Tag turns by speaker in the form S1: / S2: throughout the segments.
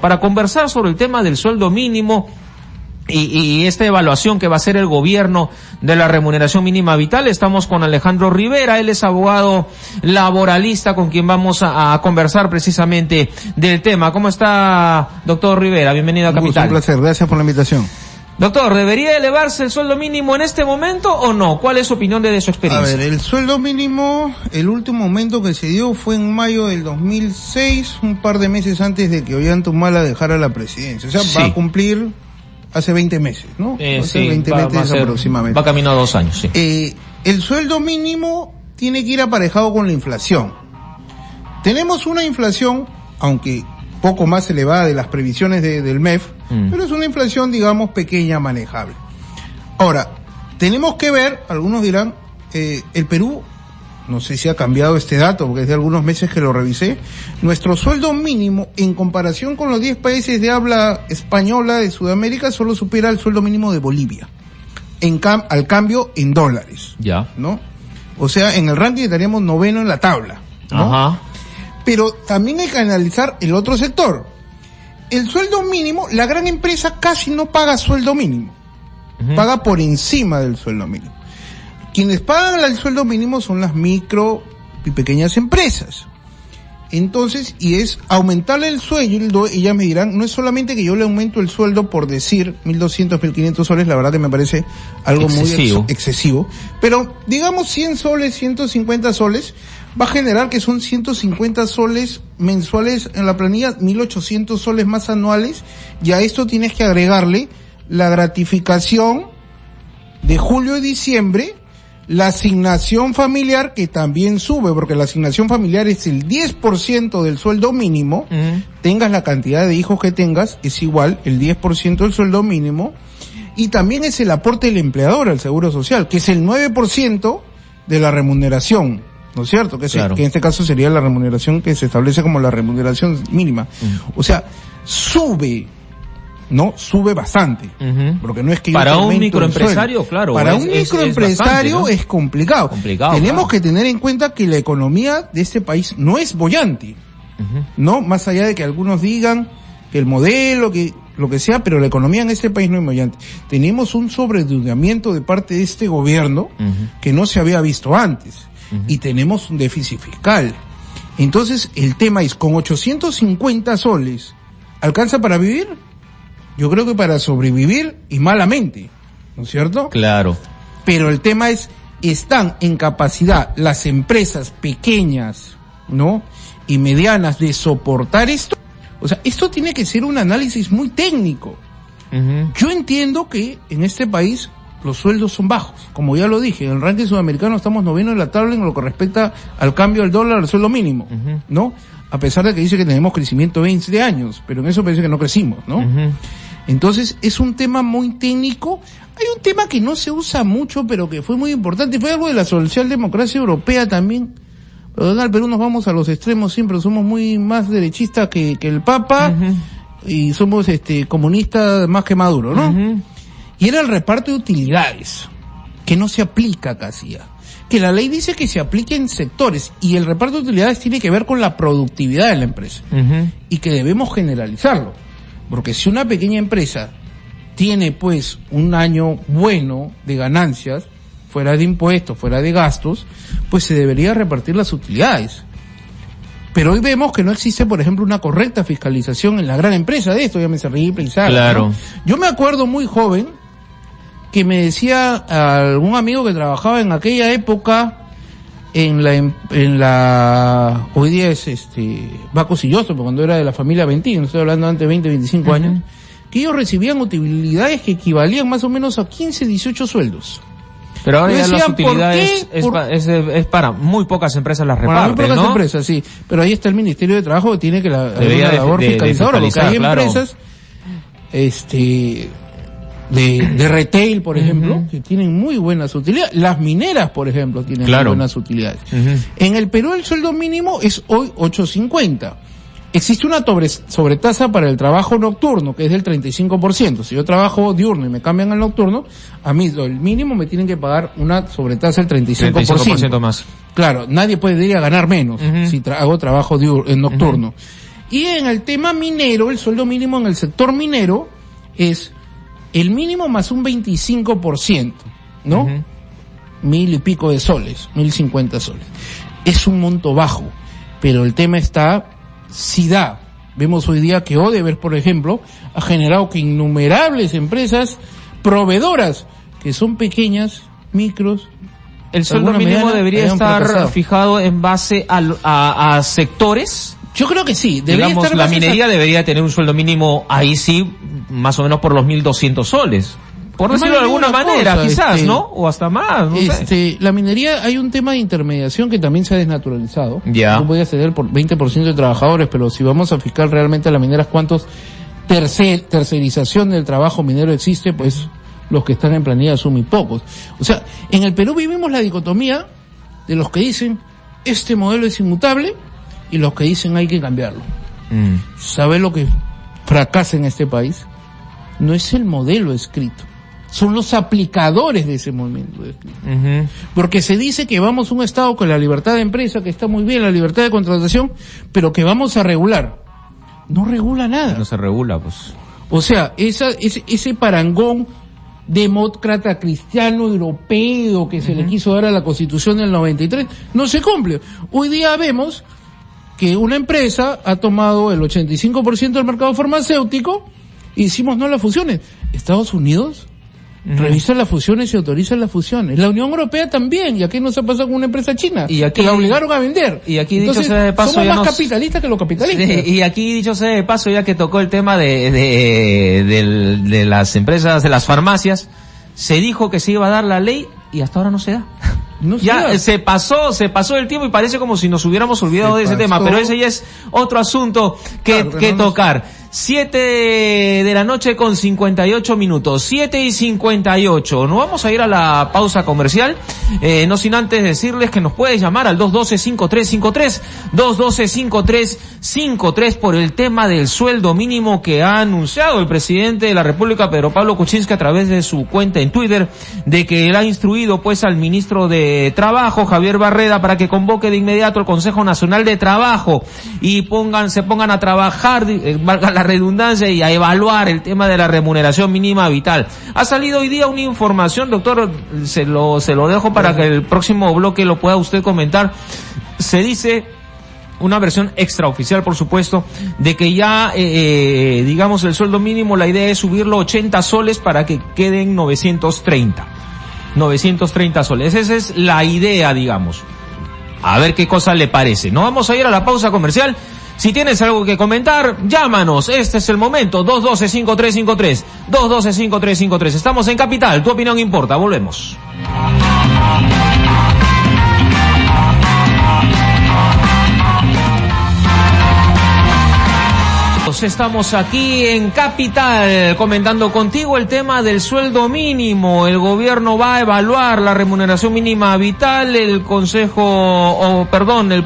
S1: para conversar sobre el tema del sueldo mínimo y esta evaluación que va a hacer el gobierno de la remuneración mínima vital. Estamos con Alejandro Rivera, él es abogado laboralista con quien vamos a conversar precisamente del tema. ¿Cómo está, doctor Rivera? Bienvenido a Capital.
S2: Un placer, gracias por la invitación.
S1: Doctor, ¿debería elevarse el sueldo mínimo en este momento o no? ¿Cuál es su opinión de su experiencia?
S2: A ver, el sueldo mínimo, el último aumento que se dio fue en mayo del 2006, un par de meses antes de que Ollanta-Humala dejara la presidencia. O sea, sí, va a cumplir hace 20 meses, ¿no?
S1: Sí,
S2: 20 meses aproximadamente.
S1: Va camino a 2 años, sí.
S2: El sueldo mínimo tiene que ir aparejado con la inflación. Tenemos una inflación, aunque poco más elevada de las previsiones del MEF, pero es una inflación, digamos, pequeña, manejable. Ahora, tenemos que ver, algunos dirán, el Perú, no sé si ha cambiado este dato, porque es de algunos meses que lo revisé, nuestro sueldo mínimo, en comparación con los 10 países de habla española de Sudamérica, solo supera el sueldo mínimo de Bolivia. Al cambio, en dólares.
S1: Ya.
S2: ¿No? O sea, en el ranking estaríamos 9º en la tabla, ¿no?
S1: Ajá.
S2: Pero también hay que analizar el otro sector. El sueldo mínimo, la gran empresa casi no paga sueldo mínimo. Paga por encima del sueldo mínimo. Quienes pagan el sueldo mínimo son las micro y pequeñas empresas. Entonces, y es aumentarle el sueldo, y ya me dirán, no es solamente que yo le aumento el sueldo por decir 1.200, 1.500 soles, la verdad que me parece algo muy excesivo. Pero, digamos 100 soles, 150 soles, va a generar que son 150 soles mensuales en la planilla, 1.800 soles más anuales, y a esto tienes que agregarle la gratificación de julio y diciembre, la asignación familiar, que también sube, porque la asignación familiar es el 10% del sueldo mínimo, tengas la cantidad de hijos que tengas, es igual, el 10% del sueldo mínimo, y también es el aporte del empleador al Seguro Social, que es el 9% de la remuneración, ¿no es cierto? Que, claro, que en este caso sería la remuneración que se establece como la remuneración mínima. O sea, sube, ¿no? Sube bastante. Porque no es que
S1: para un microempresario, claro.
S2: Para un microempresario
S1: bastante, ¿no?
S2: Es complicado. Tenemos que tener en cuenta que la economía de este país no es bollante. ¿No? Más allá de que algunos digan que el modelo, que lo que sea, pero la economía en este país no es bollante. Tenemos un sobreendeudamiento de parte de este gobierno que no se había visto antes. Y tenemos un déficit fiscal. Entonces, el tema es, ¿con 850 soles alcanza para vivir? Yo creo que para sobrevivir y malamente, ¿no es cierto?
S1: Claro.
S2: Pero el tema es, ¿están en capacidad las empresas pequeñas, ¿no? Y medianas de soportar esto? O sea, esto tiene que ser un análisis muy técnico. Yo entiendo que en este país los sueldos son bajos. Como ya lo dije, en el ranking sudamericano estamos 9º en la tabla en lo que respecta al cambio del dólar al sueldo mínimo, ¿no? A pesar de que dice que tenemos crecimiento de 20 años, pero en eso parece que no crecimos, ¿no? Entonces, es un tema muy técnico. Hay un tema que no se usa mucho, pero que fue muy importante. Fue algo de la socialdemocracia europea también. Pero en el Perú nos vamos a los extremos siempre. Somos muy más derechistas que el Papa. Y somos, comunistas más que Maduro, ¿no? Y era el reparto de utilidades, que no se aplica casi ya. Que la ley dice que se aplique en sectores, y el reparto de utilidades tiene que ver con la productividad de la empresa. Y que debemos generalizarlo. Porque si una pequeña empresa tiene pues un año bueno de ganancias, fuera de impuestos, fuera de gastos, pues se debería repartir las utilidades. Pero hoy vemos que no existe, por ejemplo, una correcta fiscalización en la gran empresa de esto, llámese Ripley,
S1: claro, ¿no?
S2: Yo me acuerdo muy joven que me decía algún amigo que trabajaba en aquella época en la hoy día es Baco Silloso, pero cuando era de la familia Ventín, no estoy hablando antes de 20, 25 años, que ellos recibían utilidades que equivalían más o menos a 15, 18 sueldos.
S1: Pero ahora ya las utilidades es para muy pocas empresas las reparten,
S2: para muy pocas empresas, sí. Pero ahí está el Ministerio de Trabajo que tiene que la labor fiscalizadora, porque hay empresas, de retail, por ejemplo, que tienen muy buenas utilidades. Las mineras, por ejemplo, tienen muy buenas utilidades. En el Perú el sueldo mínimo es hoy 8.50. Existe una sobretasa para el trabajo nocturno, que es del 35%. Si yo trabajo diurno y me cambian al nocturno, a mí el mínimo me tienen que pagar una sobretasa del 35%
S1: más.
S2: Claro, nadie puede ir a ganar menos si hago trabajo nocturno. Y en el tema minero, el sueldo mínimo en el sector minero es el mínimo más un 25%, ¿no?
S1: Ujú.
S2: 1,000 y pico de soles, 1,050 soles. Es un monto bajo, pero el tema está, si da. Vemos hoy día que Odebrecht, por ejemplo, ha generado que innumerables empresas proveedoras, que son pequeñas, micros,
S1: El sueldo
S2: alguna
S1: mínimo
S2: mediana,
S1: debería
S2: hayan
S1: estar
S2: fracasado.
S1: fijado en base a sectores.
S2: Yo creo que sí, debería
S1: Digamos,
S2: estar
S1: la
S2: bases
S1: minería debería tener un sueldo mínimo, ahí sí, más o menos por los 1.200 soles. Por
S2: Además,
S1: decirlo de
S2: digo
S1: alguna
S2: una
S1: manera,
S2: cosa,
S1: quizás, ¿no? O hasta más, no sé.
S2: La minería, hay un tema de intermediación que también se ha desnaturalizado.
S1: Ya.
S2: Tú podías ceder por 20% de trabajadores, pero si vamos a fijar realmente a las mineras cuántos tercerización del trabajo minero existe, pues los que están en planilla son muy pocos. O sea, en el Perú vivimos la dicotomía de los que dicen este modelo es inmutable y los que dicen hay que cambiarlo. ¿Sabe lo que fracasa en este país? No es el modelo escrito, son los aplicadores de ese modelo escrito.
S1: Ujú.
S2: Porque se dice que vamos a un Estado con la libertad de empresa, que está muy bien, la libertad de contratación, pero que vamos a regular. No regula nada.
S1: No se regula, pues.
S2: O sea, ese parangón demócrata cristiano europeo que se le quiso dar a la Constitución del 93 no se cumple. Hoy día vemos que una empresa ha tomado el 85% del mercado farmacéutico y decimos no las fusiones. Estados Unidos revisa las fusiones y autoriza las fusiones. La Unión Europea también, y aquí nos ha pasado con una empresa china,
S1: Y aquí-
S2: que la obligaron a vender.
S1: y aquí, dicho
S2: entonces,
S1: sea de paso,
S2: somos
S1: ya
S2: más
S1: nos-
S2: capitalistas que los capitalistas.
S1: Sí, y aquí, dicho sea de paso, ya que tocó el tema de las empresas, de las farmacias, se dijo que se iba a dar la ley y hasta ahora no se da.
S2: No se
S1: Ya
S2: da.
S1: se pasó el tiempo y parece como si nos hubiéramos olvidado
S2: Se
S1: de ese tema,
S2: pasó.
S1: pero ese ya es otro asunto
S2: Claro,
S1: que
S2: no nos-
S1: tocar. 7 de la noche con 58 minutos, 7:58. Nos vamos a ir a la pausa comercial, no sin antes decirles que nos puedes llamar al 212-5353, 212-5353 por el tema del sueldo mínimo que ha anunciado el presidente de la República, Pedro Pablo Kuczynski, a través de su cuenta en Twitter, de que él ha instruido pues al ministro de Trabajo, Javier Barreda, para que convoque de inmediato el Consejo Nacional de Trabajo y se pongan a trabajar, valga la redundancia, y a evaluar el tema de la remuneración mínima vital. Ha salido hoy día una información, doctor, se lo dejo para que el próximo bloque lo pueda usted comentar. Se dice, una versión extraoficial, por supuesto, de que ya, digamos, el sueldo mínimo, la idea es subirlo 80 soles para que queden 930 soles. Esa es la idea, digamos. A ver qué cosa le parece. No vamos a ir a la pausa comercial. Si tienes algo que comentar, llámanos. Este es el momento. 212-5353. 212-5353. Estamos en Capital. Tu opinión importa. Volvemos. Estamos aquí en Capital comentando contigo el tema del sueldo mínimo. El gobierno va a evaluar la remuneración mínima vital. El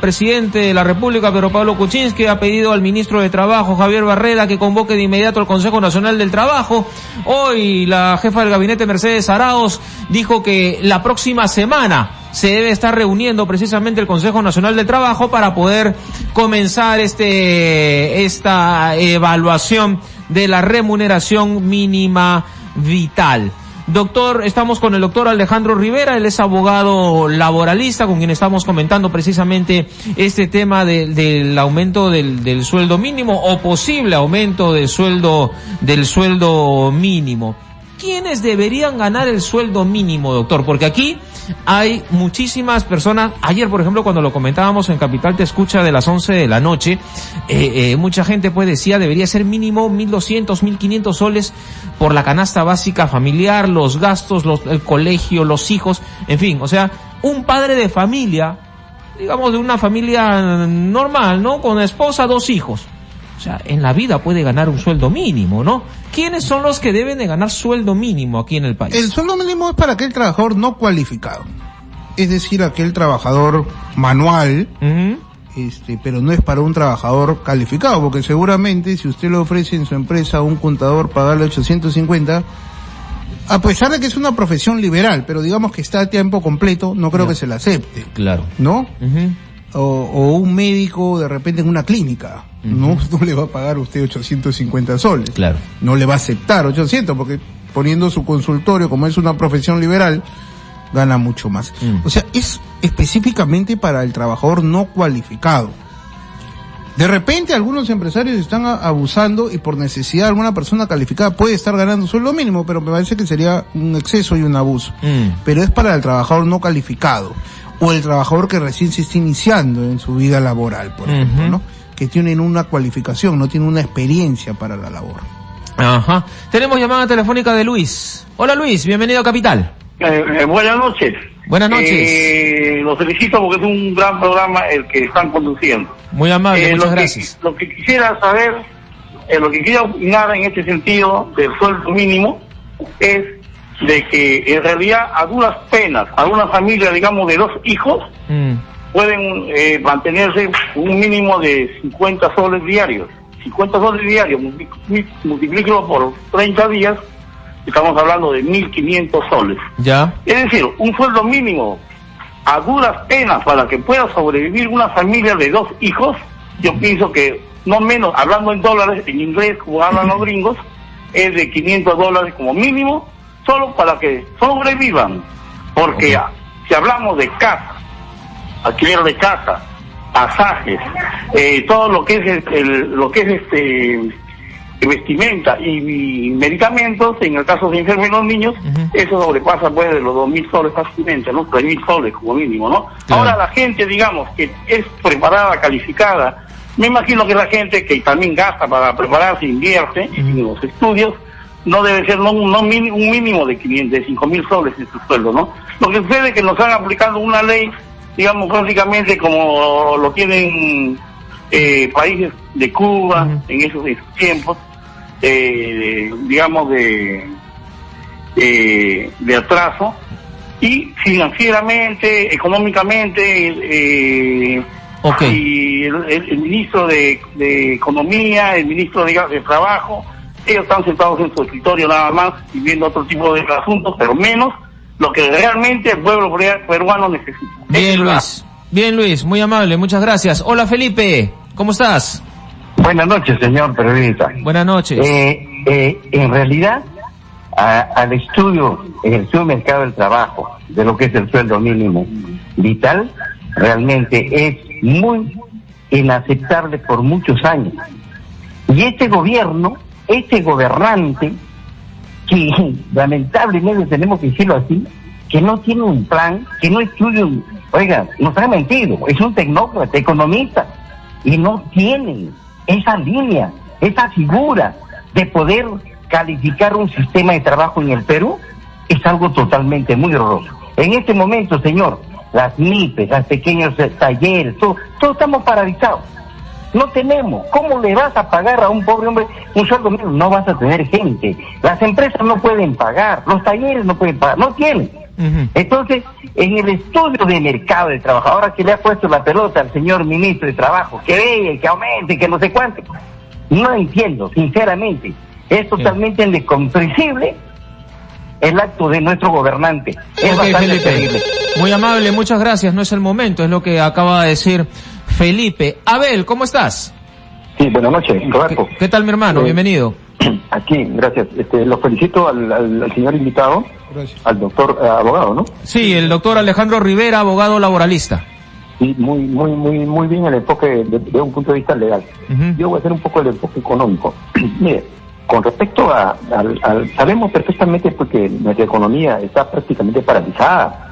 S1: presidente de la República, Pedro Pablo Kuczynski, ha pedido al ministro de Trabajo, Javier Barreda, que convoque de inmediato al Consejo Nacional del Trabajo. Hoy la jefa del gabinete, Mercedes Arauz, dijo que la próxima semana se debe estar reuniendo precisamente el Consejo Nacional del Trabajo para poder comenzar esta evaluación de la remuneración mínima vital. Doctor, estamos con el doctor Alejandro Rivera, él es abogado laboralista, con quien estamos comentando precisamente este tema del aumento del sueldo mínimo, o posible aumento del sueldo mínimo. ¿Quiénes deberían ganar el sueldo mínimo, doctor? Porque aquí hay muchísimas personas. Ayer, por ejemplo, cuando lo comentábamos en Capital Te Escucha de las 11 de la noche, mucha gente pues decía debería ser mínimo 1.200, 1.500 soles por la canasta básica familiar, los gastos, el colegio, los hijos, en fin, o sea, un padre de familia, digamos de una familia normal, ¿no? Con esposa, 2 hijos. O sea, en la vida puede ganar un sueldo mínimo, ¿no? ¿Quiénes son los que deben de ganar sueldo mínimo aquí en el país?
S2: El sueldo mínimo es para aquel trabajador no cualificado. Es decir, aquel trabajador manual, pero no es para un trabajador calificado, porque seguramente si usted le ofrece en su empresa a un contador pagarle 850, a pesar de que es una profesión liberal, pero digamos que está a tiempo completo, no creo que se la acepte.
S1: Claro.
S2: ¿No? O un médico de repente en una clínica. no le va a pagar a usted 850 soles.
S1: Claro.
S2: No le va a aceptar 800 porque poniendo su consultorio, como es una profesión liberal, gana mucho más. O sea, es específicamente para el trabajador no cualificado. De repente algunos empresarios están abusando y por necesidad de alguna persona calificada puede estar ganando sueldo mínimo, pero me parece que sería un exceso y un abuso. Pero es para el trabajador no calificado o el trabajador que recién se está iniciando en su vida laboral, por ejemplo, ¿no? Que tienen una cualificación, no tienen una experiencia para la labor.
S1: Ajá. Tenemos llamada telefónica de Luis. Hola Luis, bienvenido a Capital.
S3: Buenas noches.
S1: Buenas noches.
S3: Los felicito porque es un gran programa el que están conduciendo.
S1: Muy amable, muchas gracias.
S3: Lo que quisiera saber, lo que quisiera opinar en este sentido del sueldo mínimo es de que en realidad a duras penas, a una familia, digamos, de 2 hijos, pueden mantenerse un mínimo de 50 soles diarios. 50 soles diarios, multiplíquelo por 30 días, estamos hablando de 1.500 soles.
S1: Ya.
S3: Es decir, un sueldo mínimo a duras penas para que pueda sobrevivir una familia de 2 hijos, yo pienso que no menos, hablando en dólares, en inglés, como hablan los gringos, es de $500 como mínimo, solo para que sobrevivan. Porque si hablamos de casa, alquiler de casa, pasajes, todo lo que es vestimenta y medicamentos, en el caso de enfermos y los niños, eso sobrepasa pues de los 2.000 soles fácilmente, ¿no? 3.000 soles como mínimo, ¿no? Claro. Ahora la gente, digamos, que es preparada, calificada, me imagino que la gente que también gasta para prepararse, invierte en los estudios, no debe ser un mínimo de 5.000 soles en su sueldo, ¿no? Lo que sucede es que nos están aplicando una ley, digamos, prácticamente como lo tienen países de Cuba en esos tiempos, digamos de atraso, y financieramente, económicamente, y el ministro de Economía, el ministro de Trabajo, ellos están sentados en su escritorio nada más y viendo otro tipo de asuntos, pero menos lo que realmente el pueblo peruano necesita.
S1: Bien Luis, muy amable, muchas gracias. Hola Felipe, ¿cómo estás?
S4: Buenas noches, señor periodista.
S1: Buenas noches.
S4: En realidad, en el estudio del mercado del trabajo, de lo que es el sueldo mínimo vital, realmente es muy inaceptable por muchos años. Y este gobernante, que lamentablemente tenemos que decirlo así, que no tiene un plan, que no estudia, oiga, nos ha mentido, es un tecnócrata, economista, y no tiene esa línea, esa figura de poder calificar un sistema de trabajo en el Perú, es algo totalmente muy horroroso. En este momento, señor, las MIPES, las pequeños talleres, todos estamos paralizados. No tenemos. ¿Cómo le vas a pagar a un pobre hombre un sueldo mínimo? No vas a tener gente. Las empresas no pueden pagar, los talleres no pueden pagar, no tienen. Entonces, en el estudio de mercado de trabajo, ahora que le ha puesto la pelota al señor ministro de Trabajo, que vea, que aumente, que no sé cuánto, no entiendo, sinceramente. Es totalmente incomprensible el acto de nuestro gobernante. Es bastante terrible.
S1: Muy amable, muchas gracias. No es el momento, es lo que acaba de decir Felipe. Abel, ¿cómo estás?
S5: Sí, buenas noches, Roberto.
S1: ¿Qué tal, mi hermano? Bienvenido.
S5: Aquí, gracias. Lo felicito al señor invitado, gracias. Al doctor abogado, ¿no?
S1: Sí, el doctor Alejandro Rivera, abogado laboralista.
S5: Sí, muy bien el enfoque de un punto de vista legal. Yo voy a hacer un poco el enfoque económico. Mire, con respecto sabemos perfectamente porque nuestra economía está prácticamente paralizada.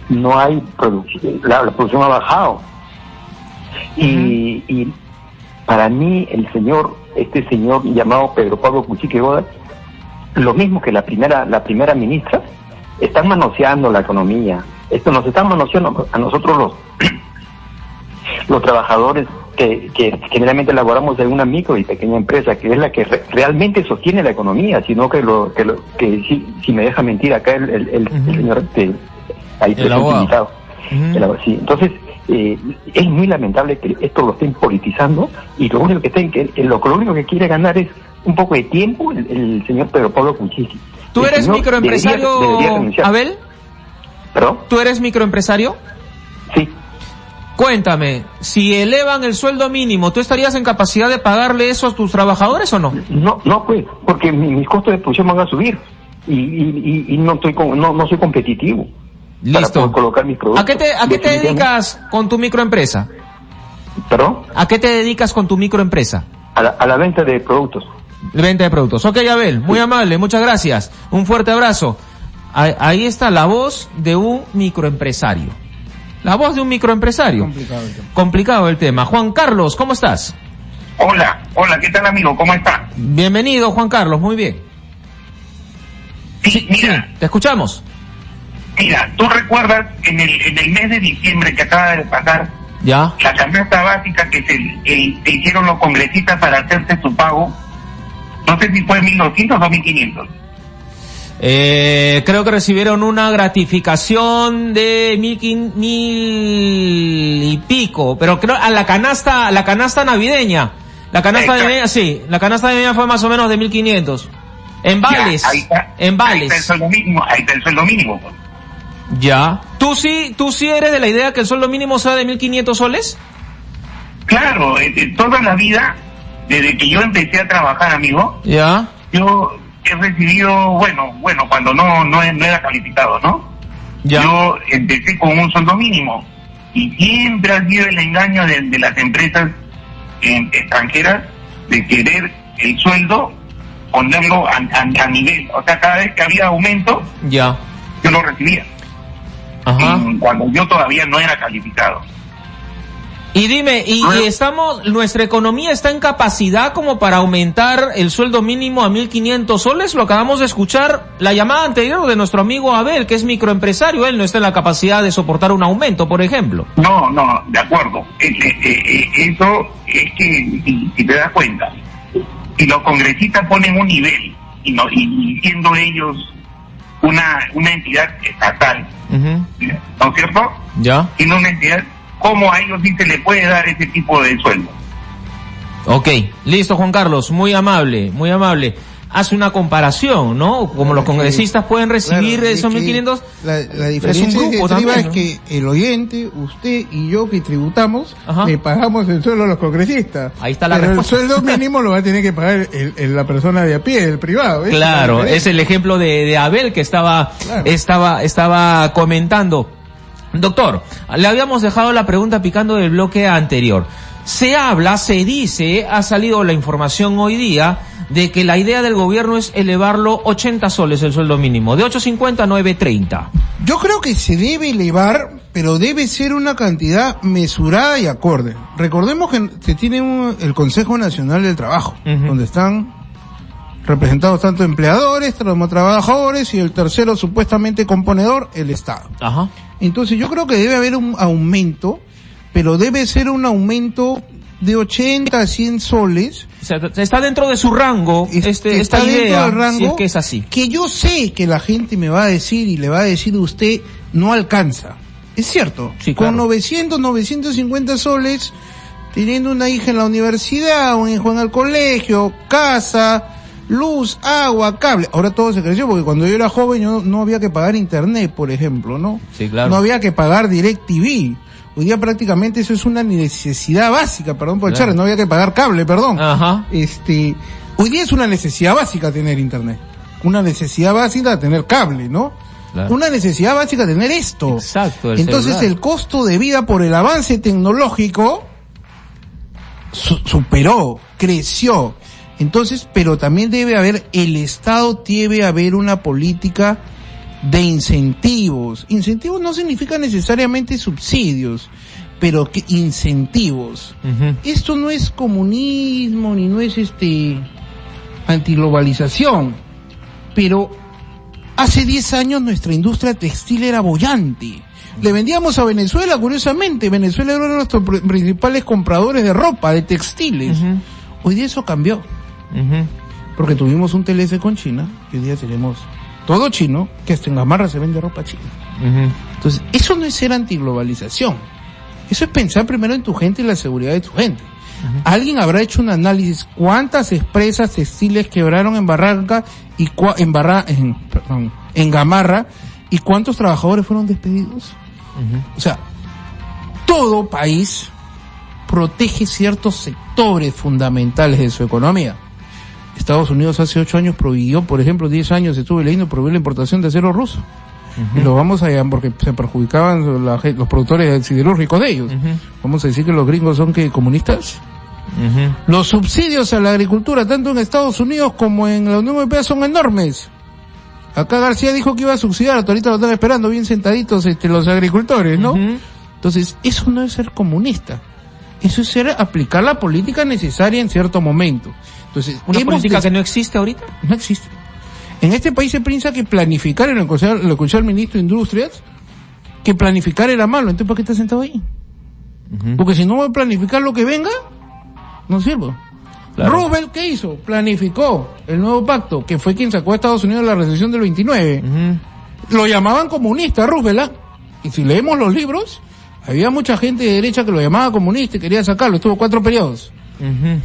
S5: No hay producción, la producción ha bajado. Y para mí este señor llamado Pedro Pablo Kuczynski Goda, lo mismo que la primera ministra, están manoseando la economía. Esto nos está manoseando a nosotros los trabajadores que generalmente elaboramos en una micro y pequeña empresa, que es la que realmente sostiene la economía, sino que si me deja mentir acá el señor ahí presente invitado. Sí, entonces es muy lamentable que esto lo estén politizando, y lo único que quiere ganar es un poco de tiempo el señor Pedro Pablo Kuczynski.
S1: ¿Tú eres microempresario, Abel?
S5: ¿Perdón?
S1: ¿Tú eres microempresario?
S5: Sí.
S1: Cuéntame, si elevan el sueldo mínimo, ¿tú estarías en capacidad de pagarle eso a tus trabajadores o no?
S5: No pues, porque mis costos de producción van a subir y no soy competitivo.
S1: Listo.
S5: Para poder colocar mis productos.
S1: ¿A qué te dedicas con tu microempresa?
S5: ¿Perdón?
S1: ¿A qué te dedicas con tu microempresa?
S5: A la venta de productos.
S1: Venta de productos. Ok, Abel, muy amable, muchas gracias. Un fuerte abrazo. Ahí está la voz de un microempresario. La voz de un microempresario. Complicado el tema. Juan Carlos, ¿cómo estás?
S3: Hola, ¿qué tal, amigo? ¿Cómo está?
S1: Bienvenido, Juan Carlos, muy bien.
S3: Sí, mira.
S1: Sí, te escuchamos.
S3: Mira, ¿tú recuerdas en el mes de diciembre que acaba de pasar,
S1: Ya.
S3: la canasta básica que se hicieron los congresistas para hacerse su pago? No sé si fue 1.200 o 1.500.
S1: Creo que recibieron una gratificación de 1.000 y pico, pero creo a la canasta navideña. La canasta navideña, sí, la canasta navideña fue más o menos de 1.500. En vales,
S3: Ya, ahí está el sueldo mínimo, pues.
S1: Ya. ¿Tú sí eres de la idea que el sueldo mínimo sea de 1.500 soles?
S3: Claro, toda la vida, desde que yo empecé a trabajar, amigo,
S1: Ya.
S3: yo he recibido, bueno, cuando no era calificado, ¿no?
S1: Ya.
S3: Yo empecé con un sueldo mínimo y siempre ha sido el engaño de las empresas extranjeras de querer el sueldo ponerlo a nivel, o sea, cada vez que había aumento,
S1: Ya.
S3: yo lo recibía.
S1: Ajá.
S3: Cuando yo todavía no era calificado.
S1: Y dime, nuestra economía está en capacidad como para aumentar el sueldo mínimo a 1.500 soles? Lo acabamos de escuchar, la llamada anterior de nuestro amigo Abel, que es microempresario, él no está en la capacidad de soportar un aumento, por ejemplo.
S3: No, de acuerdo. Eso es que, si te das cuenta, si los congresistas ponen un nivel, y siendo ellos una entidad estatal,
S1: Uh-huh.
S3: ¿no es cierto?
S1: Ya.
S3: Siendo una entidad, ¿cómo a ellos sí se le puede dar ese tipo de sueldo?
S1: Ok, listo, Juan Carlos, muy amable, muy amable. Hace una comparación, ¿no? Como los congresistas pueden recibir esos 1.500.
S2: La diferencia
S1: es un grupo
S2: que
S1: también,
S2: es
S1: ¿no?
S2: que el oyente, usted y yo que tributamos,
S1: Ajá.
S2: le pagamos el sueldo a los congresistas.
S1: Ahí está la
S2: Pero
S1: respuesta.
S2: el sueldo mínimo lo va a tener que pagar la persona de a pie, el privado. ¿ves?
S1: Claro, es el ejemplo de Abel que estaba comentando. Doctor, le habíamos dejado la pregunta picando del bloque anterior. Se dice, ha salido la información hoy día de que la idea del gobierno es elevarlo 80 soles el sueldo mínimo, de 8.50 a 9.30.
S2: Yo creo que se debe elevar, pero debe ser una cantidad mesurada y acorde. Recordemos que se tiene el Consejo Nacional del Trabajo,
S1: Uh-huh.
S2: donde están representados tanto empleadores como trabajadores y el tercero supuestamente componedor, el Estado.
S1: Ajá.
S2: Entonces yo creo que debe haber un aumento, pero debe ser un aumento de 80 a 100 soles.
S1: O sea, está dentro de su rango esta
S2: Está dentro
S1: idea,
S2: del rango,
S1: si es que es así.
S2: que yo sé que la gente me va a decir y le va a decir usted no alcanza. Es cierto,
S1: Sí,
S2: con
S1: claro.
S2: 950 soles, teniendo una hija en la universidad, un hijo en el colegio, casa, luz, agua, cable. Ahora todo se creció porque cuando yo era joven yo no había que pagar internet, por ejemplo, ¿no?
S1: Sí, claro.
S2: No había que pagar DirecTV. Hoy día prácticamente eso es una necesidad básica, perdón por el
S1: Claro.
S2: charre, no había que pagar cable, perdón.
S1: Ajá.
S2: Hoy día es una necesidad básica tener internet. Una necesidad básica tener cable, ¿no?
S1: Claro.
S2: Una necesidad básica tener esto.
S1: Exacto, el
S2: Entonces
S1: celular.
S2: el costo de vida por el avance tecnológico superó, creció. Entonces, pero también el Estado debe haber una política de incentivos. Incentivos no significa necesariamente subsidios, pero que incentivos.
S1: Uh-huh.
S2: Esto no es comunismo, ni no es antiglobalización, pero hace 10 años nuestra industria textil era boyante. Le vendíamos a Venezuela, curiosamente. Venezuela era uno de nuestros principales compradores de ropa, de textiles.
S1: Uh-huh.
S2: Hoy día eso cambió,
S1: Uh-huh.
S2: porque tuvimos un TLC con China, y hoy día tenemos todo chino, que hasta en Gamarra se vende ropa china.
S1: Uh-huh.
S2: Entonces, eso no es ser antiglobalización. Eso es pensar primero en tu gente y la seguridad de tu gente.
S1: Uh-huh.
S2: Alguien habrá hecho un análisis cuántas empresas textiles quebraron en Barranca y en Gamarra y cuántos trabajadores fueron despedidos.
S1: Uh-huh.
S2: O sea, todo país protege ciertos sectores fundamentales de su economía. Estados Unidos hace 8 años prohibió, por ejemplo, 10 años estuve leyendo, prohibió la importación de acero ruso. Y lo vamos a llamar porque se perjudicaban los productores siderúrgicos de ellos. Vamos a decir que los gringos son que comunistas. Los subsidios a la agricultura, tanto en Estados Unidos como en la Unión Europea, son enormes. Acá García dijo que iba a subsidiar, ahorita lo están esperando bien sentaditos los agricultores, ¿no? Entonces, eso no es ser comunista. Eso es aplicar la política necesaria en cierto momento. Entonces,
S1: ¿una política que no existe ahorita?
S2: No existe. En este país se piensa que planificar, lo escuché al ministro de Industrias, que planificar era malo. Entonces, ¿para qué está sentado ahí? Porque si no voy a planificar lo que venga, no sirve. Claro. Roosevelt, ¿qué hizo? Planificó el nuevo pacto, que fue quien sacó a Estados Unidos de la recesión del 29. Lo llamaban comunista, Roosevelt. Y si leemos los libros, había mucha gente de derecha que lo llamaba comunista y quería sacarlo. Estuvo 4 periodos.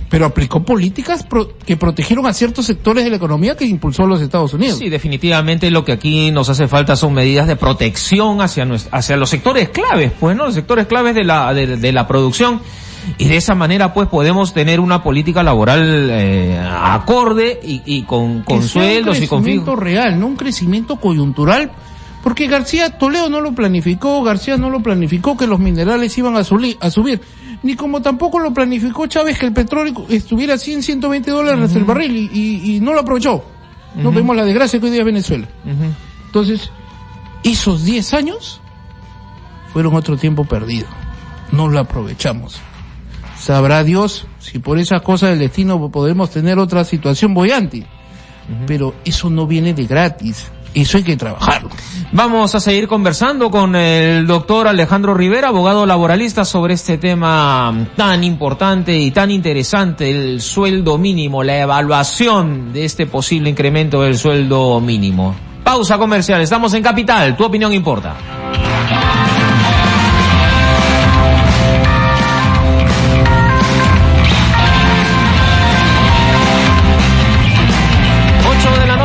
S2: Pero aplicó políticas que protegieron a ciertos sectores de la economía que impulsó los Estados Unidos.
S1: Sí, definitivamente lo que aquí nos hace falta son medidas de protección hacia los sectores claves, pues, ¿no? Los sectores claves de la producción. Y de esa manera, pues, podemos tener una política laboral acorde y con sueldos y con
S2: un crecimiento real, no un crecimiento coyuntural. Porque Toledo no lo planificó, García no lo planificó que los minerales iban a subir. Ni como tampoco lo planificó Chávez que el petróleo estuviera a $120 el barril y no lo aprovechó. No vemos la desgracia que hoy día es Venezuela. Entonces, esos 10 años fueron otro tiempo perdido. No lo aprovechamos. Sabrá Dios si por esas cosas del destino podemos tener otra situación boyante. Pero eso no viene de gratis. Eso hay que trabajarlo.
S1: Vamos a seguir conversando con el doctor Alejandro Rivera, abogado laboralista, sobre este tema tan importante y tan interesante, el sueldo mínimo, la evaluación de este posible incremento del sueldo mínimo. Pausa comercial, estamos en Capital, tu opinión importa.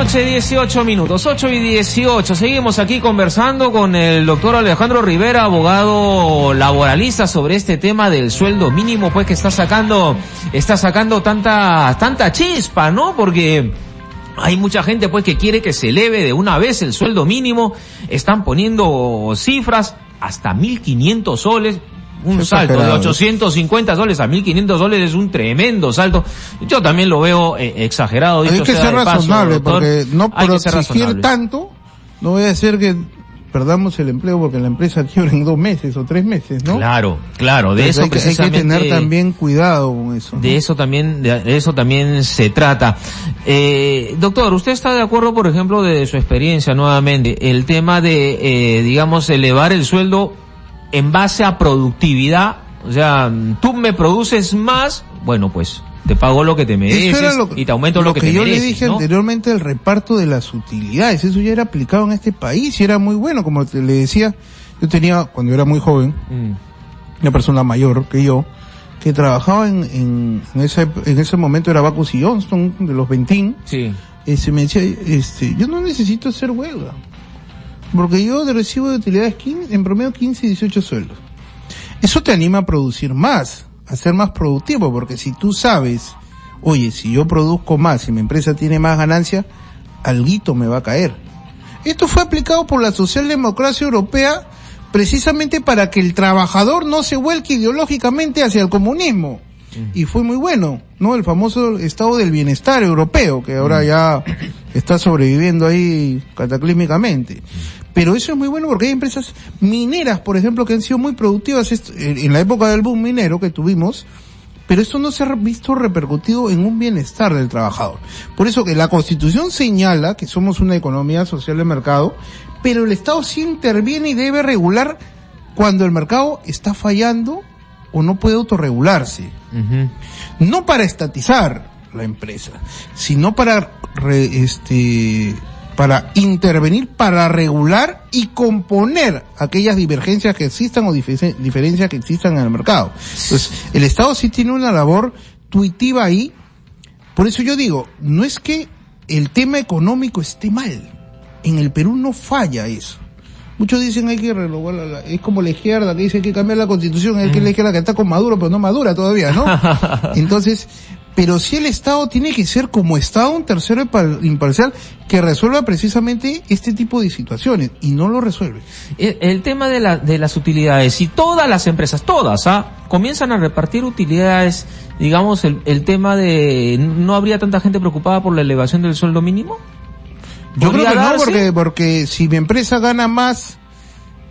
S1: Noche 18 minutos, 8:18. Seguimos aquí conversando con el doctor Alejandro Rivera, abogado laboralista, sobre este tema del sueldo mínimo, pues, que está sacando tanta chispa, ¿no? Porque hay mucha gente, pues, que quiere que se eleve de una vez el sueldo mínimo. Están poniendo cifras hasta 1.500 soles. Un salto de 850 soles a 1.500 soles es un tremendo salto. Yo también lo veo exagerado.
S2: Hay que ser razonable, porque no por exigir tanto, no voy a hacer que perdamos el empleo porque la empresa quiebra en 2 meses o 3 meses, ¿no?
S1: Claro, de eso precisamente.
S2: Hay que tener también cuidado con eso, ¿no?
S1: De eso también se trata. Doctor, ¿usted está de acuerdo, por ejemplo, de su experiencia nuevamente, el tema de, digamos, elevar el sueldo en base a productividad? O sea, tú me produces más, bueno, pues te pago lo que te mereces y te aumento lo que te mereces.
S2: Lo que yo le dije, ¿no?, anteriormente, el reparto de las utilidades, eso ya era aplicado en este país y era muy bueno. Como le decía, yo tenía, cuando era muy joven, una persona mayor que yo, que trabajaba en ese momento, era Bacchus y Johnston, de los Ventín.
S1: Sí.
S2: Me decía, yo no necesito hacer huelga, porque yo recibo de utilidades en promedio 15 y 18 sueldos. Eso te anima a producir más, a ser más productivo, porque si tú sabes, oye, si yo produzco más y mi empresa tiene más ganancia, alguito me va a caer. Esto fue aplicado por la socialdemocracia europea precisamente para que el trabajador no se vuelque ideológicamente hacia el comunismo. Y fue muy bueno, ¿no? El famoso estado del bienestar europeo, que ahora ya está sobreviviendo ahí cataclísmicamente. Pero eso es muy bueno porque hay empresas mineras, por ejemplo, que han sido muy productivas en la época del boom minero que tuvimos, pero esto no se ha visto repercutido en un bienestar del trabajador. Por eso que la Constitución señala que somos una economía social de mercado, pero el Estado sí interviene y debe regular cuando el mercado está fallando o no puede autorregularse. No para estatizar la empresa, sino para intervenir, para regular y componer aquellas divergencias que existan o diferencias que existan en el mercado. Entonces, el Estado sí tiene una labor tuitiva ahí. Por eso yo digo, no es que el tema económico esté mal. En el Perú no falla eso. Muchos dicen hay que renovar es como la izquierda que dice que cambiar la constitución, es que la izquierda que está con Maduro, pero no madura todavía, ¿no? Entonces, pero si el Estado tiene que ser como Estado un tercero imparcial que resuelva precisamente este tipo de situaciones, y no lo resuelve.
S1: El tema de las utilidades, si todas las empresas, todas, comienzan a repartir utilidades, digamos, el tema de, ¿no habría tanta gente preocupada por la elevación del sueldo mínimo?
S2: Yo creo que no, porque si mi empresa gana más,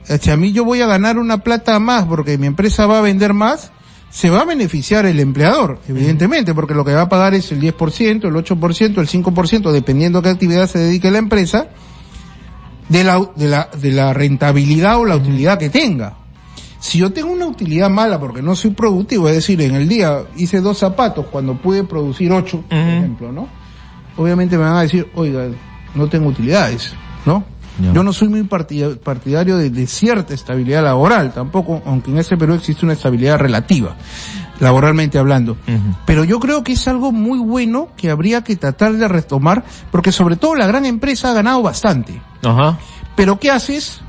S2: si a mí yo voy a ganar una plata más porque mi empresa va a vender más, se va a beneficiar el empleador, evidentemente, porque lo que va a pagar es el 10%, el 8%, el 5%, dependiendo a qué actividad se dedique la empresa, de la rentabilidad o la utilidad que tenga. Si yo tengo una utilidad mala porque no soy productivo, es decir, en el día hice 2 zapatos cuando pude producir 8, por ejemplo, ¿no? Obviamente me van a decir, oiga, no tengo utilidades, ¿no? Yeah. Yo no soy muy partidario de cierta estabilidad laboral, tampoco, aunque en este Perú existe una estabilidad relativa, laboralmente hablando. Pero yo creo que es algo muy bueno que habría que tratar de retomar, porque sobre todo la gran empresa ha ganado bastante. Pero ¿qué haces?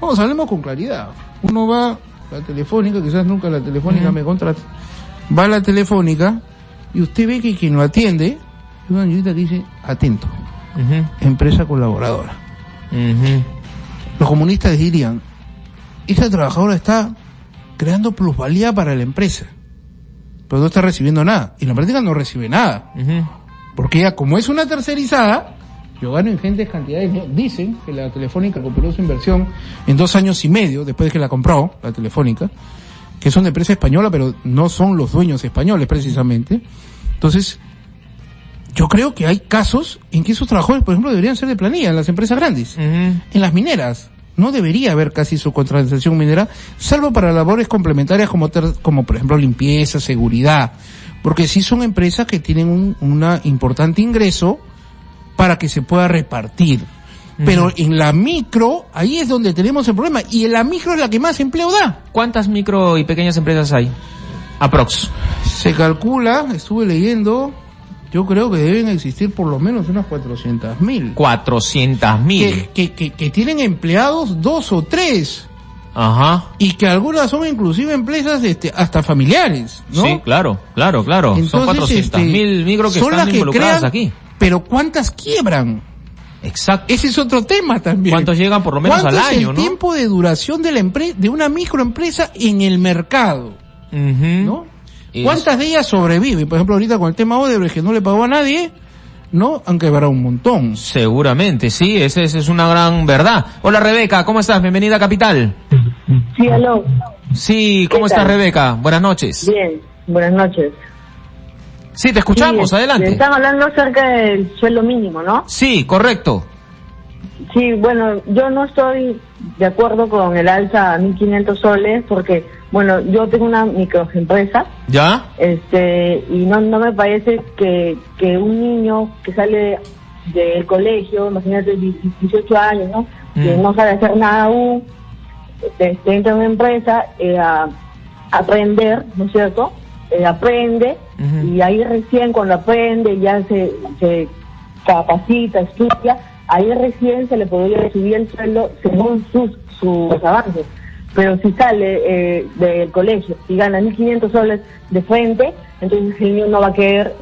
S2: Vamos, hablemos con claridad. Uno va a la Telefónica, quizás nunca la Telefónica me contrata, va a la Telefónica y usted ve que quien lo atiende es una señorita que dice, atento. Empresa colaboradora. Los comunistas dirían, esta trabajadora está creando plusvalía para la empresa, pero no está recibiendo nada, y en la práctica no recibe nada, porque ella, como es una tercerizada, yo gano ingentes cantidades. Dicen que la Telefónica recuperó su inversión en 2 años y medio después de que la compró la Telefónica, que es una empresa española, pero no son los dueños españoles precisamente. Entonces, yo creo que hay casos en que esos trabajadores, por ejemplo, deberían ser de planilla en las empresas grandes. En las mineras no debería haber casi subcontratación minera, salvo para labores complementarias como por ejemplo limpieza, seguridad, porque sí son empresas que tienen un importante ingreso para que se pueda repartir. Pero en la micro, ahí es donde tenemos el problema, y en la micro es la que más empleo da.
S1: ¿Cuántas micro y pequeñas empresas hay? Aprox.
S2: Se calcula, estuve leyendo, yo creo que deben existir por lo menos unas 400.000.
S1: 400.000.
S2: Que tienen empleados 2 o 3. Y que algunas son inclusive empresas hasta familiares, ¿no?
S1: Sí, claro. Entonces, son 400.000 micro que están involucradas aquí.
S2: Pero ¿cuántas quiebran?
S1: Exacto.
S2: Ese es otro tema también.
S1: ¿Cuántos llegan por lo menos al año,
S2: ¿Cuánto es el tiempo de duración de una microempresa en el mercado? ¿No? ¿Cuántas de ellas sobreviven? Por ejemplo, ahorita con el tema Odebrecht, que no le pagó a nadie, ¿no? Han quebrado un montón.
S1: Seguramente, sí, esa es una gran verdad. Hola, Rebeca, ¿cómo estás? Bienvenida a Capital.
S6: Sí, aló.
S1: Sí, ¿cómo estás, Rebeca? Buenas noches.
S6: Bien, buenas noches.
S1: Sí, te escuchamos, adelante.
S6: Están hablando acerca del sueldo mínimo, ¿no?
S1: Sí, correcto.
S6: Sí, bueno, yo no estoy de acuerdo con el alza a 1.500 soles porque, bueno, yo tengo una microempresa.
S1: ¿Ya?
S6: Y no me parece que un niño que sale del colegio, imagínate, 18 años, ¿no? Que no sabe hacer nada aún, entra en una empresa a aprender, ¿no es cierto? Aprende, y ahí recién cuando aprende ya se capacita, estudia, ahí recién se le podría subir el sueldo según sus avances. Pero si sale del colegio y gana 1.500 soles de frente, entonces el niño no va a querer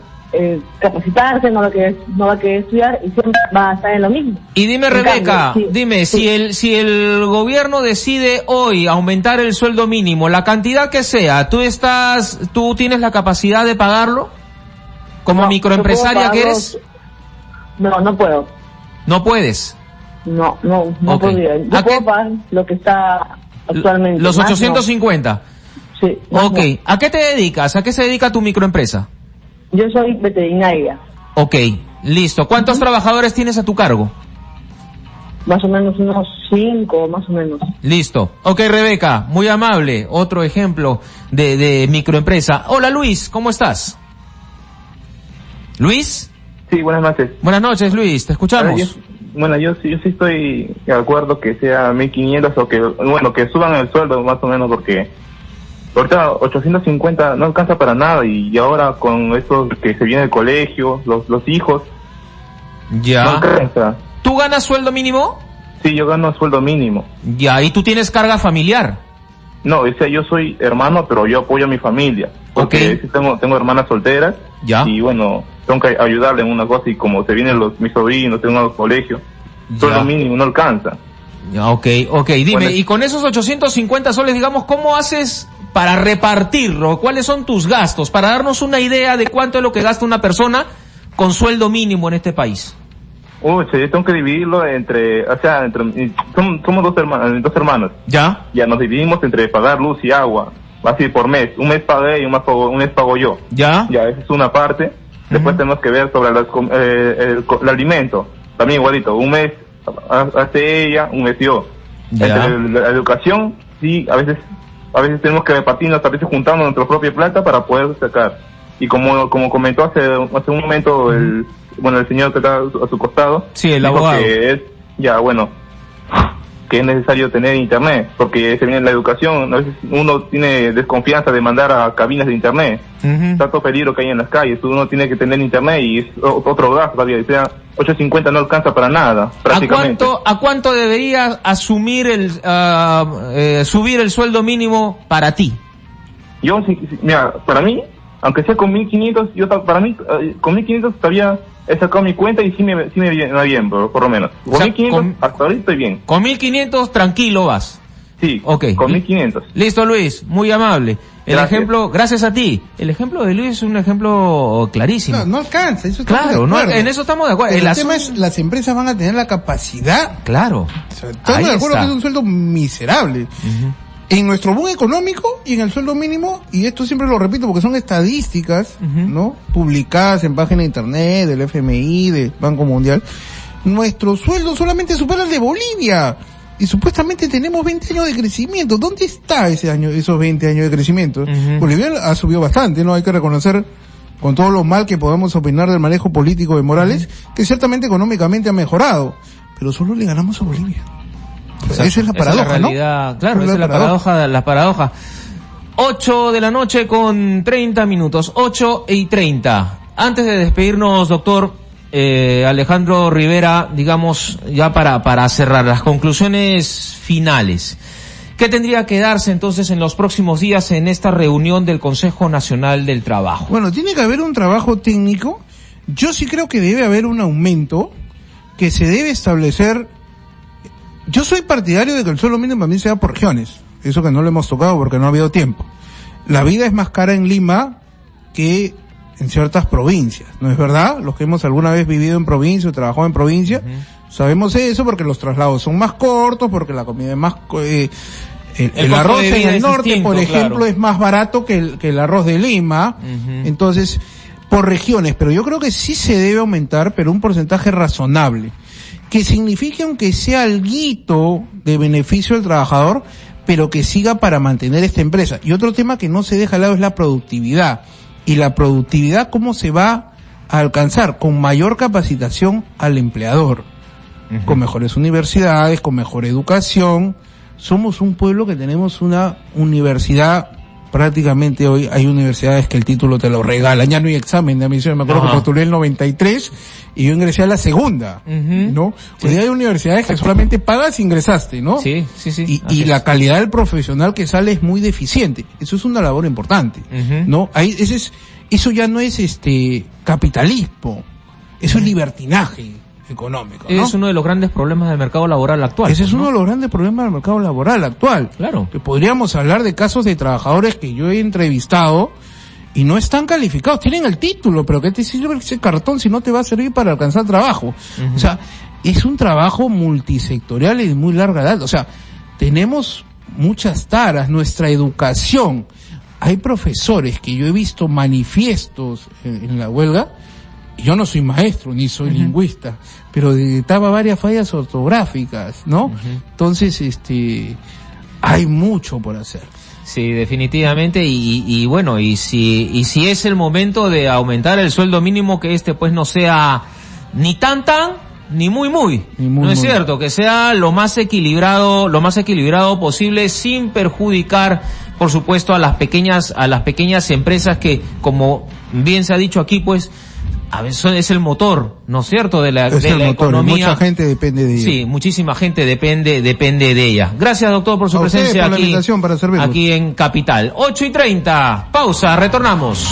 S6: capacitarse, no va a querer estudiar y siempre va a estar en lo mismo.
S1: Y dime, Rebeca, dime, sí. si el gobierno decide hoy aumentar el sueldo mínimo, la cantidad que sea, ¿tú tienes la capacidad de pagarlo? ¿Como microempresaria que eres?
S6: No puedo.
S1: ¿No puedes?
S6: No podría. Yo puedo pagar lo que está actualmente.
S1: Los 850.
S6: Sí.
S1: Ok. ¿A qué te dedicas? ¿A qué se dedica tu microempresa?
S6: Yo soy veterinaria.
S1: Ok, listo. ¿Cuántos trabajadores tienes a tu cargo?
S6: Más o menos unos 5, más o menos.
S1: Listo. Ok, Rebeca, muy amable. Otro ejemplo de microempresa. Hola, Luis, ¿cómo estás? ¿Luis?
S7: Sí, buenas noches.
S1: Buenas noches, Luis, te escuchamos.
S7: Yo sí estoy de acuerdo que sea 1.500 o que suban el sueldo más o menos, porque ahorita 850 no alcanza para nada, y ahora con eso que se viene del colegio, los hijos,
S1: ya.
S7: No alcanza.
S1: ¿Tú ganas sueldo mínimo?
S7: Sí, yo gano sueldo mínimo.
S1: Ya, ¿y tú tienes carga familiar?
S7: No, o sea, yo soy hermano, pero yo apoyo a mi familia. Porque
S1: Ok.
S7: sí tengo hermanas solteras.
S1: Ya.
S7: Y bueno, tengo que ayudarle en una cosa y como se vienen mis sobrinos, tengo al colegio, sueldo mínimo no alcanza.
S1: Ya, ok, dime,
S7: Bueno,
S1: y con esos 850 soles, digamos, ¿cómo haces para repartirlo? ¿Cuáles son tus gastos? Para darnos una idea de cuánto es lo que gasta una persona con sueldo mínimo en este país.
S7: Yo tengo que dividirlo somos dos hermanos.
S1: ¿Ya?
S7: Ya nos dividimos entre pagar luz y agua, así por mes. Un mes pagué y un mes pago yo.
S1: ¿Ya?
S7: Ya, esa es una parte. Después tenemos que ver sobre el alimento. También igualito, un mes hace ella, un mes yo.
S1: Ya.
S7: Entre la educación, sí, a veces tenemos que repartirnos, a veces juntando nuestra propia plata para poder sacar. Y como comentó hace un momento el señor que está a su costado,
S1: Sí, el
S7: dijo
S1: abogado.
S7: que es necesario tener internet, porque se viene la educación, a veces uno tiene desconfianza de mandar a cabinas de internet, tanto peligro que hay en las calles, uno tiene que tener internet y es otro gasto todavía, o sea, 850 no alcanza para nada, prácticamente.
S1: ¿A cuánto debería asumir subir el sueldo mínimo para ti?
S7: Yo, mira, para mí, aunque sea con 1500, con 1500 todavía he sacado mi cuenta y sí me va bien, por lo menos. Con 1500, hasta ahorita estoy bien.
S1: Con 1500 tranquilo vas.
S7: Sí,
S1: Ok.
S7: con 1500.
S1: Listo, Luis, muy amable. Gracias a ti. El ejemplo de Luis es un ejemplo clarísimo.
S2: No alcanza, eso estamos
S1: Claro,
S2: de acuerdo.
S1: en eso estamos de acuerdo.
S2: El tema es, las empresas van a tener la capacidad.
S1: Claro.
S2: O sea, estamos de acuerdo que es un sueldo miserable. En nuestro boom económico y en el sueldo mínimo, y esto siempre lo repito porque son estadísticas, ¿no? Publicadas en página de internet, del FMI, del Banco Mundial, nuestro sueldo solamente supera el de Bolivia. Y supuestamente tenemos 20 años de crecimiento. ¿Dónde está esos 20 años de crecimiento? Bolivia ha subido bastante, ¿no? Hay que reconocer, con todo lo mal que podamos opinar del manejo político de Morales, que ciertamente económicamente ha mejorado, pero solo le ganamos a Bolivia. Esa es la paradoja,
S1: esa es la realidad,
S2: ¿no?
S1: claro, esa es la paradoja. 8 de la noche con 30 minutos, 8:30. Antes de despedirnos, doctor Alejandro Rivera, digamos, ya para cerrar las conclusiones finales. ¿Qué tendría que darse entonces en los próximos días en esta reunión del Consejo Nacional del Trabajo?
S2: Bueno, tiene que haber un trabajo técnico. Yo sí creo que debe haber un aumento que se debe establecer. Yo soy partidario de que el sueldo mínimo también sea por regiones. Eso que no lo hemos tocado porque no ha habido tiempo. La vida es más cara en Lima que en ciertas provincias, ¿no es verdad? Los que hemos alguna vez vivido en provincia o trabajado en provincia, sabemos eso porque los traslados son más cortos, porque la comida es más... el arroz en el norte, distinto, por ejemplo, claro, es más barato que el arroz de Lima. Entonces, por regiones, pero yo creo que sí se debe aumentar, pero un porcentaje razonable, que signifique aunque sea alguito de beneficio al trabajador, pero que siga para mantener esta empresa. Y otro tema que no se deja al lado es la productividad. Y la productividad, ¿cómo se va a alcanzar? Con mayor capacitación al empleador, con mejores universidades, con mejor educación. Somos un pueblo que tenemos una universidad, prácticamente hoy hay universidades que el título te lo regalan, ya no hay examen de admisión. Me acuerdo que postulé el 93 y yo ingresé a la segunda, ¿no? Hoy día hay universidades que solamente pagas y ingresaste, ¿no?
S1: Sí.
S2: Y la calidad del profesional que sale es muy deficiente. Eso es una labor importante, ¿no? Eso ya no es capitalismo, eso es libertinaje económico, ¿no?
S1: Es uno de los grandes problemas del mercado laboral actual.
S2: Ese es uno de los grandes problemas del mercado laboral actual.
S1: Claro.
S2: Que podríamos hablar de casos de trabajadores que yo he entrevistado y no están calificados, tienen el título, pero ¿qué te sirve ese cartón si no te va a servir para alcanzar trabajo? O sea, es un trabajo multisectorial y de muy larga edad. O sea, tenemos muchas taras, nuestra educación. Hay profesores que yo he visto manifiestos en la huelga. Yo no soy maestro, ni soy lingüista, pero detectaba varias fallas ortográficas, ¿no? Entonces, hay mucho por hacer.
S1: Sí, definitivamente, y bueno, y si es el momento de aumentar el sueldo mínimo, que pues no sea ni tan, ni muy, no es cierto, que sea lo más equilibrado posible, sin perjudicar, por supuesto, a las pequeñas empresas que, como bien se ha dicho aquí, pues, A veces es el motor, ¿no es cierto?, de la
S2: Y
S1: economía.
S2: mucha gente depende de ella.
S1: Sí, muchísima gente depende de ella. Gracias, doctor, por su presencia
S2: por
S1: aquí en Capital. 8:30. Pausa, retornamos.